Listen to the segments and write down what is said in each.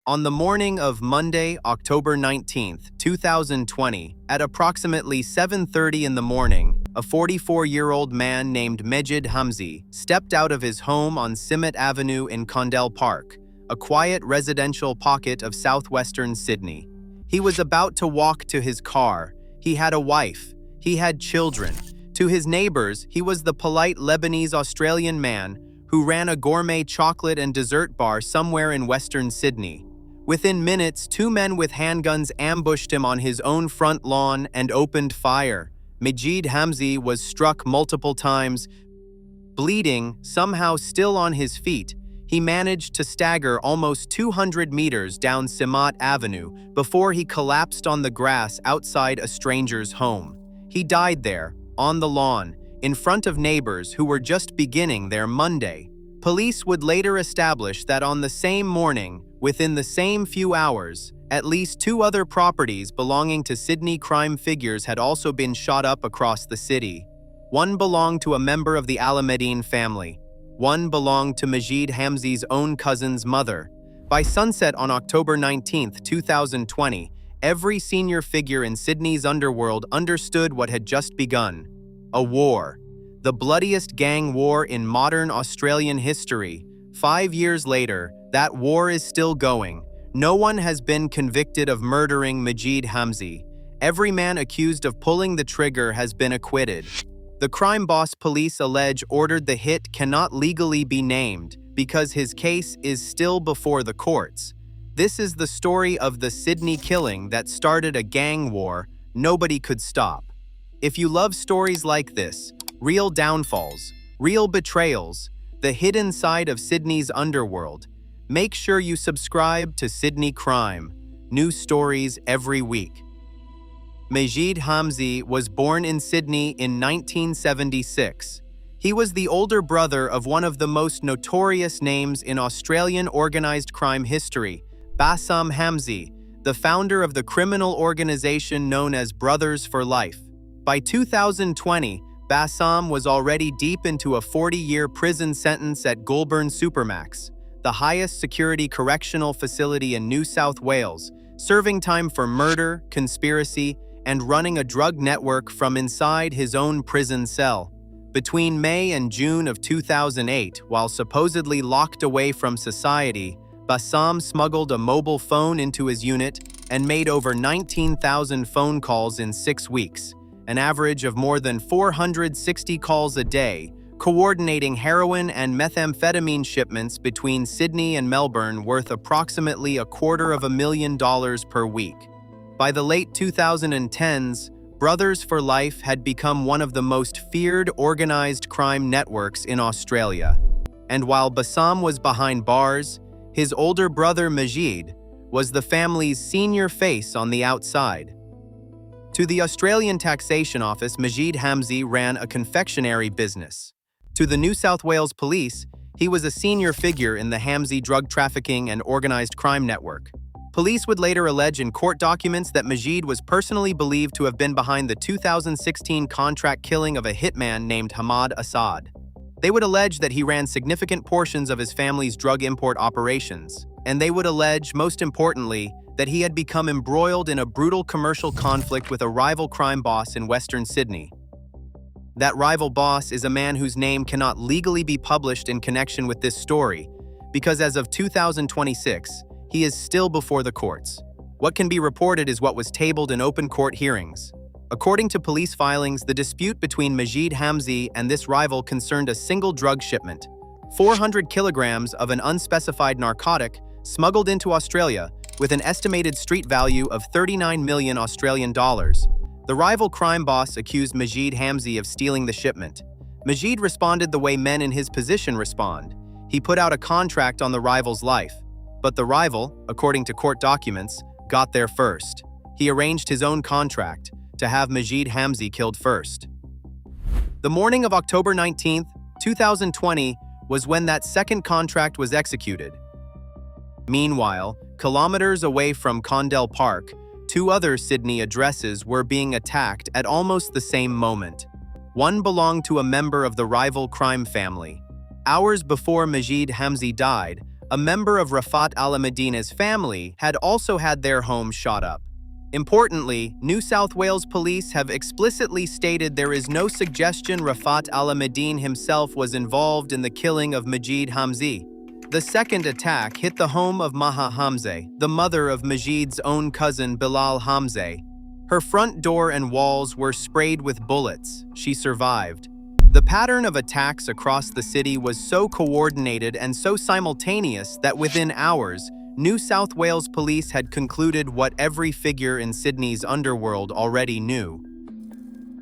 On the morning of Monday, October 19th, 2020, at approximately 7:30 in the morning, a 44-year-old man named Mejid Hamzi stepped out of his home on Simet Avenue in Condell Park, a quiet residential pocket of southwestern Sydney. He was about to walk to his car. He had a wife. He had children. To his neighbors, he was the polite Lebanese-Australian man who ran a gourmet chocolate and dessert bar somewhere in western Sydney. Within minutes, two men with handguns ambushed him on his own front lawn and opened fire. Mejid Hamzi was struck multiple times. Bleeding, somehow still on his feet, he managed to stagger almost 200 meters down Simet Avenue before he collapsed on the grass outside a stranger's home. He died there, on the lawn, in front of neighbors who were just beginning their Monday. Police would later establish that on the same morning, within the same few hours, at least two other properties belonging to Sydney crime figures had also been shot up across the city. One belonged to a member of the Al-Medine family. One belonged to Mejid Hamzi's own cousin's mother. By sunset on October 19, 2020, every senior figure in Sydney's underworld understood what had just begun. A war. The bloodiest gang war in modern Australian history. 5 years later, that war is still going. No one has been convicted of murdering Mejid Hamzi. Every man accused of pulling the trigger has been acquitted. The crime boss police allege ordered the hit cannot legally be named because his case is still before the courts. This is the story of the Sydney killing that started a gang war nobody could stop. If you love stories like this, real downfalls, real betrayals, the hidden side of Sydney's underworld, make sure you subscribe to Sydney Crime. New stories every week. Mejid Hamzi was born in Sydney in 1976. He was the older brother of one of the most notorious names in Australian organised crime history, Bassam Hamzi, the founder of the criminal organisation known as Brothers for Life. By 2020, Bassam was already deep into a 40-year prison sentence at Goulburn Supermax, the highest security correctional facility in New South Wales, serving time for murder, conspiracy, and running a drug network from inside his own prison cell. Between May and June of 2008, while supposedly locked away from society, Bassam smuggled a mobile phone into his unit and made over 19,000 phone calls in 6 weeks, an average of more than 460 calls a day, coordinating heroin and methamphetamine shipments between Sydney and Melbourne worth approximately $250,000 per week. By the late 2010s, Brothers for Life had become one of the most feared organised crime networks in Australia. And while Bassam was behind bars, his older brother Mejid was the family's senior face on the outside. To the Australian Taxation Office, Mejid Hamzi ran a confectionery business. To the New South Wales Police, he was a senior figure in the Hamzi drug trafficking and organised crime network. Police would later allege in court documents that Mejid was personally believed to have been behind the 2016 contract killing of a hitman named Hamad Assad. They would allege that he ran significant portions of his family's drug import operations, and they would allege, most importantly, that he had become embroiled in a brutal commercial conflict with a rival crime boss in Western Sydney. That rival boss is a man whose name cannot legally be published in connection with this story, because as of 2026, he is still before the courts. What can be reported is what was tabled in open court hearings. According to police filings, the dispute between Mejid Hamzi and this rival concerned a single drug shipment, 400 kilograms of an unspecified narcotic smuggled into Australia with an estimated street value of 39 million Australian dollars. The rival crime boss accused Mejid Hamzi of stealing the shipment. Mejid responded the way men in his position respond. He put out a contract on the rival's life. But the rival, according to court documents, got there first. He arranged his own contract to have Mejid Hamzi killed first. The morning of October 19, 2020, was when that second contract was executed. Meanwhile, kilometers away from Condell Park, two other Sydney addresses were being attacked at almost the same moment. One belonged to a member of the rival crime family. Hours before Mejid Hamzi died, a member of Rafat al-Madina's family, had also had their home shot up. Importantly, New South Wales police have explicitly stated there is no suggestion Rafat al-Madin himself was involved in the killing of Majid Hamzi. The second attack hit the home of Maha Hamze, the mother of Majid's own cousin Bilal Hamze. Her front door and walls were sprayed with bullets. She survived. The pattern of attacks across the city was so coordinated and so simultaneous that within hours, New South Wales police had concluded what every figure in Sydney's underworld already knew.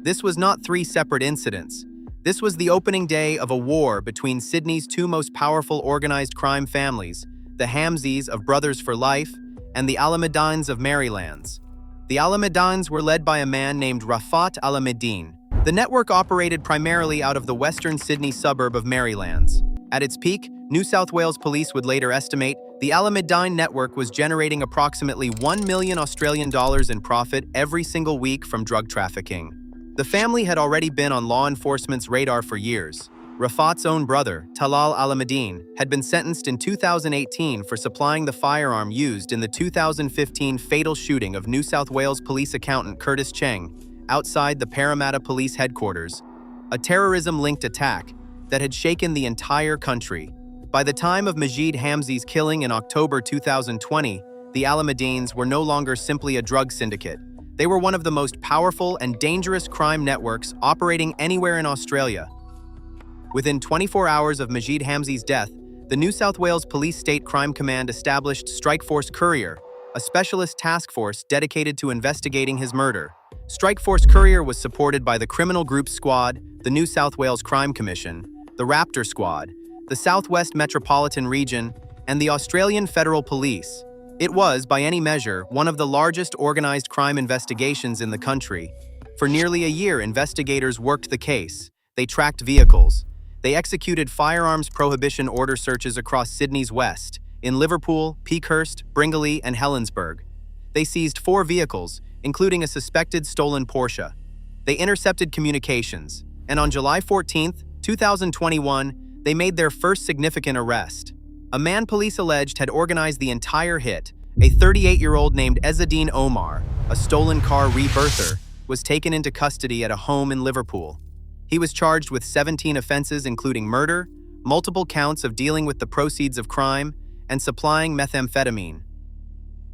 This was not three separate incidents. This was the opening day of a war between Sydney's two most powerful organized crime families, the Hamzis of Brothers for Life and the Al-Madins of Marylands. The Al-Madins were led by a man named Rafat al-Madin. The network operated primarily out of the western Sydney suburb of Marylands. At its peak, New South Wales police would later estimate the Al-Madin network was generating approximately $1 million Australian dollars in profit every single week from drug trafficking. The family had already been on law enforcement's radar for years. Rafat's own brother, Talal al-Madin, had been sentenced in 2018 for supplying the firearm used in the 2015 fatal shooting of New South Wales police accountant Curtis Cheng outside the Parramatta Police Headquarters, a terrorism-linked attack that had shaken the entire country. By the time of Majid Hamzi's killing in October 2020, the Al-Madins were no longer simply a drug syndicate. They were one of the most powerful and dangerous crime networks operating anywhere in Australia. Within 24 hours of Majid Hamzi's death, the New South Wales Police State Crime Command established Strikeforce Courier, a specialist task force dedicated to investigating his murder. Strikeforce Courier was supported by the Criminal Group Squad, the New South Wales Crime Commission, the Raptor Squad, the Southwest Metropolitan Region, and the Australian Federal Police. It was, by any measure, one of the largest organized crime investigations in the country. For nearly a year, investigators worked the case. They tracked vehicles. They executed firearms prohibition order searches across Sydney's west, in Liverpool, Peakhurst, Bringelly, and Helensburgh. They seized 4 vehicles, including a suspected stolen Porsche. They intercepted communications, and on July 14, 2021, they made their first significant arrest. A man police alleged had organized the entire hit, a 38-year-old named Ezzedine Omar, a stolen car rebirther, was taken into custody at a home in Liverpool. He was charged with 17 offenses including murder, multiple counts of dealing with the proceeds of crime, and supplying methamphetamine.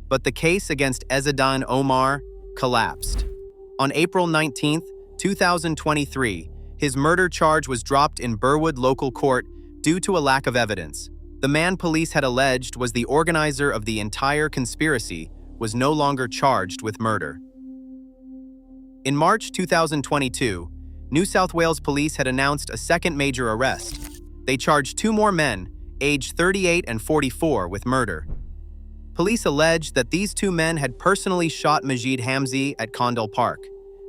But the case against Ezzedine Omar collapsed. On April 19, 2023, his murder charge was dropped in Burwood local court due to a lack of evidence. The man police had alleged was the organizer of the entire conspiracy was no longer charged with murder. In March 2022, New South Wales police had announced a second major arrest. They charged 2 more men, aged 38 and 44, with murder. Police alleged that these 2 men had personally shot Majid Hamzi at Condell Park.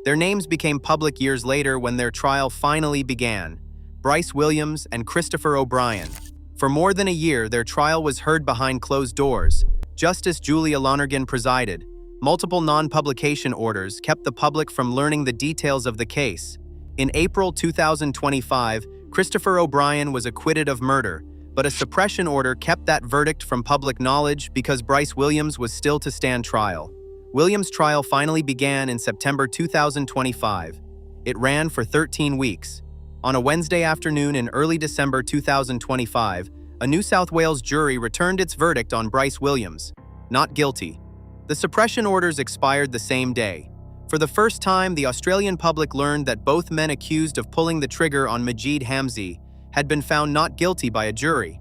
Their names became public years later when their trial finally began: Bryce Williams and Christopher O'Brien. For more than a year, their trial was heard behind closed doors. Justice Julia Lonergan presided. Multiple non-publication orders kept the public from learning the details of the case. In April 2025, Christopher O'Brien was acquitted of murder, but a suppression order kept that verdict from public knowledge because Bryce Williams was still to stand trial. Williams' trial finally began in September 2025. It ran for 13 weeks. On a Wednesday afternoon in early December 2025, a New South Wales jury returned its verdict on Bryce Williams: not guilty. The suppression orders expired the same day. For the first time, the Australian public learned that both men accused of pulling the trigger on Majid Hamzi had been found not guilty by a jury.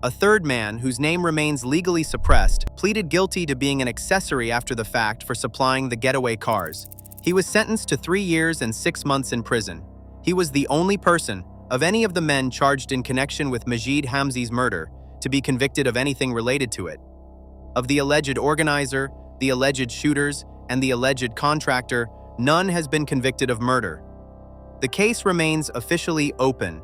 A third man, whose name remains legally suppressed, pleaded guilty to being an accessory after the fact for supplying the getaway cars. He was sentenced to 3 years and 6 months in prison. He was the only person, of any of the men charged in connection with Majid Hamzi's murder, to be convicted of anything related to it. Of the alleged organizer, the alleged shooters, and the alleged contractor, none has been convicted of murder. The case remains officially open.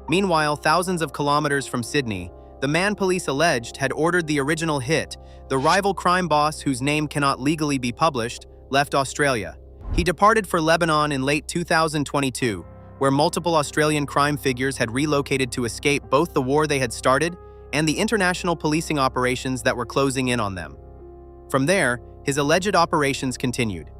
Meanwhile, thousands of kilometers from Sydney, the man police alleged had ordered the original hit, the rival crime boss whose name cannot legally be published, left Australia. He departed for Lebanon in late 2022, where multiple Australian crime figures had relocated to escape both the war they had started and the international policing operations that were closing in on them. From there, his alleged operations continued.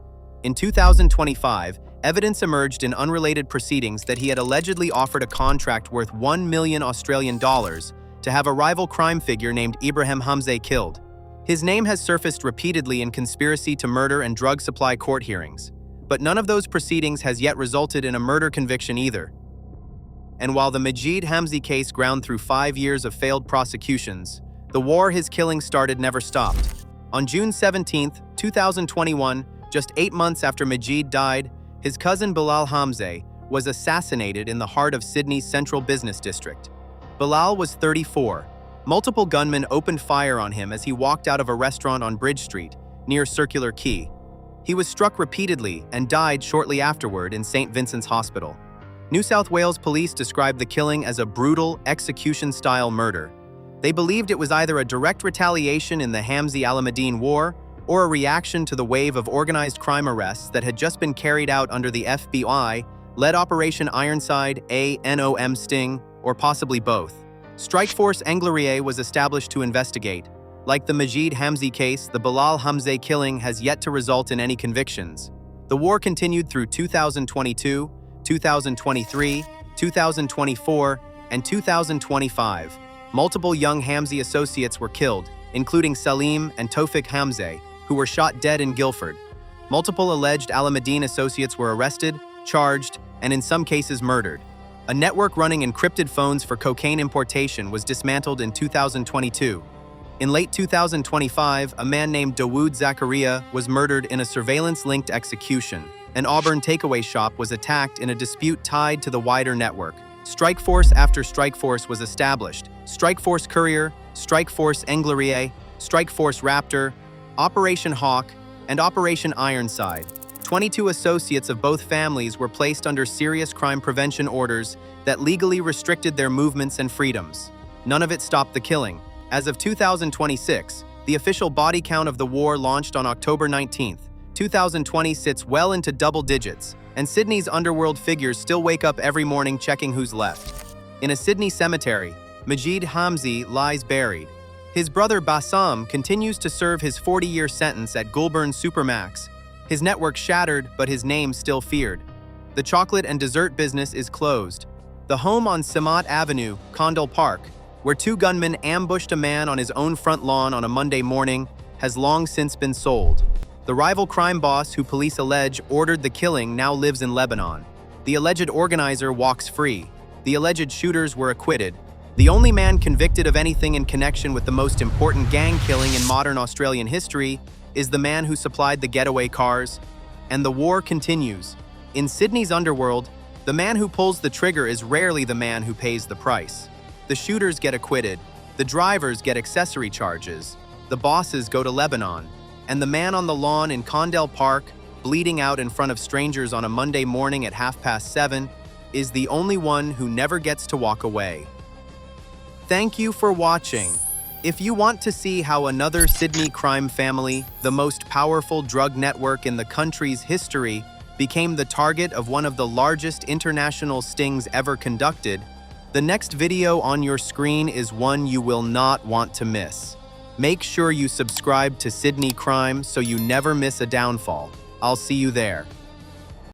In 2025, evidence emerged in unrelated proceedings that he had allegedly offered a contract worth 1 million Australian dollars to have a rival crime figure named Ibrahim Hamza killed. His name has surfaced repeatedly in conspiracy to murder and drug supply court hearings, but none of those proceedings has yet resulted in a murder conviction either. And while the Majid Hamza case ground through 5 years of failed prosecutions, the war his killing started never stopped. On June 17, 2021, just 8 months after Majid died, his cousin Bilal Hamza was assassinated in the heart of Sydney's central business district. Bilal was 34. Multiple gunmen opened fire on him as he walked out of a restaurant on Bridge Street, near Circular Quay. He was struck repeatedly and died shortly afterward in St. Vincent's Hospital. New South Wales police described the killing as a brutal, execution-style murder. They believed it was either a direct retaliation in the Hamza-Al-Ahmadiyyin War or a reaction to the wave of organized crime arrests that had just been carried out under the FBI-led Operation Ironside, ANOM Sting, or possibly both. Strikeforce Anglerie was established to investigate. Like the Majid Hamza case, the Bilal Hamza killing has yet to result in any convictions. The war continued through 2022, 2023, 2024, and 2025. Multiple young Hamza associates were killed, including Salim and Tawfiq Hamza, who were shot dead in Guildford. Multiple alleged Al-Ahmadiyyin associates were arrested, charged, and in some cases murdered. A network running encrypted phones for cocaine importation was dismantled in 2022. In late 2025, a man named Dawood Zakaria was murdered in a surveillance-linked execution. An Auburn takeaway shop was attacked in a dispute tied to the wider network. Strikeforce after Strikeforce was established. Strikeforce Courier, Strikeforce Anglerie, Strikeforce Raptor, Operation Hawk, and Operation Ironside. 22 associates of both families were placed under serious crime prevention orders that legally restricted their movements and freedoms. None of it stopped the killing. As of 2026, the official body count of the war launched on October 19, 2020 sits well into double digits, and Sydney's underworld figures still wake up every morning checking who's left. In a Sydney cemetery, Majid Hamza lies buried. His brother Bassam continues to serve his 40-year sentence at Goulburn Supermax. His network shattered, but his name still feared. The chocolate and dessert business is closed. The home on Samat Avenue, Condell Park, where 2 gunmen ambushed a man on his own front lawn on a Monday morning, has long since been sold. The rival crime boss who police allege ordered the killing now lives in Lebanon. The alleged organizer walks free. The alleged shooters were acquitted. The only man convicted of anything in connection with the most important gang killing in modern Australian history is the man who supplied the getaway cars. And the war continues. In Sydney's underworld, the man who pulls the trigger is rarely the man who pays the price. The shooters get acquitted, the drivers get accessory charges, the bosses go to Lebanon, and the man on the lawn in Condell Park, bleeding out in front of strangers on a Monday morning at 7:30, is the only one who never gets to walk away. Thank you for watching. If you want to see how another Sydney crime family, the most powerful drug network in the country's history, became the target of one of the largest international stings ever conducted, the next video on your screen is one you will not want to miss. Make sure you subscribe to Sydney Crime so you never miss a downfall. I'll see you there.